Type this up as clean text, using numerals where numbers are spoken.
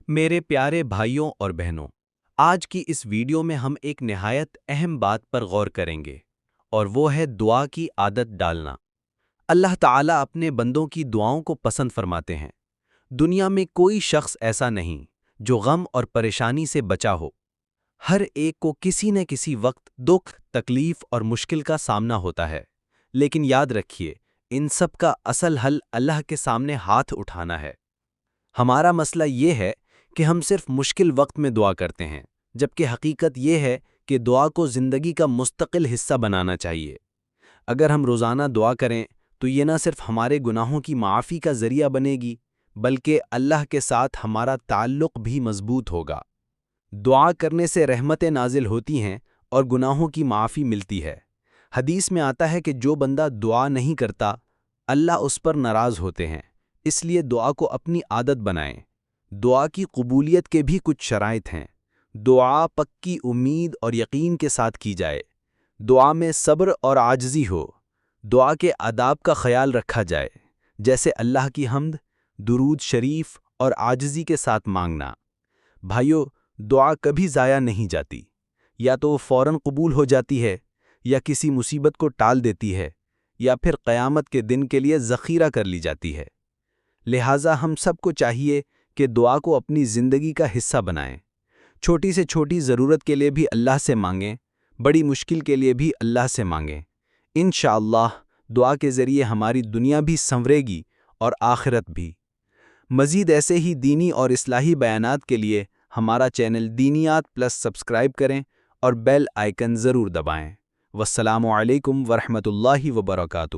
میرے پیارے بھائیوں اور بہنوں، آج کی اس ویڈیو میں ہم ایک نہایت اہم بات پر غور کریں گے، اور وہ ہے دعا کی عادت ڈالنا۔ اللہ تعالیٰ اپنے بندوں کی دعاؤں کو پسند فرماتے ہیں۔ دنیا میں کوئی شخص ایسا نہیں جو غم اور پریشانی سے بچا ہو۔ ہر ایک کو کسی نہ کسی وقت دکھ، تکلیف اور مشکل کا سامنا ہوتا ہے، لیکن یاد رکھیے، ان سب کا اصل حل اللہ کے سامنے ہاتھ اٹھانا ہے۔ ہمارا مسئلہ یہ ہے کہ ہم صرف مشکل وقت میں دعا کرتے ہیں، جبکہ حقیقت یہ ہے کہ دعا کو زندگی کا مستقل حصہ بنانا چاہیے۔ اگر ہم روزانہ دعا کریں تو یہ نہ صرف ہمارے گناہوں کی معافی کا ذریعہ بنے گی، بلکہ اللہ کے ساتھ ہمارا تعلق بھی مضبوط ہوگا۔ دعا کرنے سے رحمتیں نازل ہوتی ہیں اور گناہوں کی معافی ملتی ہے۔ حدیث میں آتا ہے کہ جو بندہ دعا نہیں کرتا، اللہ اس پر ناراض ہوتے ہیں۔ اس لیے دعا کو اپنی عادت بنائیں۔ دعا کی قبولیت کے بھی کچھ شرائط ہیں۔ دعا پکی امید اور یقین کے ساتھ کی جائے۔ دعا میں صبر اور عاجزی ہو۔ دعا کے آداب کا خیال رکھا جائے، جیسے اللہ کی حمد، درود شریف اور عاجزی کے ساتھ مانگنا۔ بھائیو، دعا کبھی ضائع نہیں جاتی۔ یا تو وہ فوراً قبول ہو جاتی ہے، یا کسی مصیبت کو ٹال دیتی ہے، یا پھر قیامت کے دن کے لیے ذخیرہ کر لی جاتی ہے۔ لہٰذا ہم سب کو چاہیے کہ دعا کو اپنی زندگی کا حصہ بنائیں۔ چھوٹی سے چھوٹی ضرورت کے لیے بھی اللہ سے مانگیں، بڑی مشکل کے لیے بھی اللہ سے مانگیں۔ انشاءاللہ دعا کے ذریعے ہماری دنیا بھی سنورے گی اور آخرت بھی۔ مزید ایسے ہی دینی اور اصلاحی بیانات کے لیے ہمارا چینل دینیات پلس سبسکرائب کریں اور بیل آئیکن ضرور دبائیں۔ والسلام علیکم ورحمۃ اللہ وبرکاتہ۔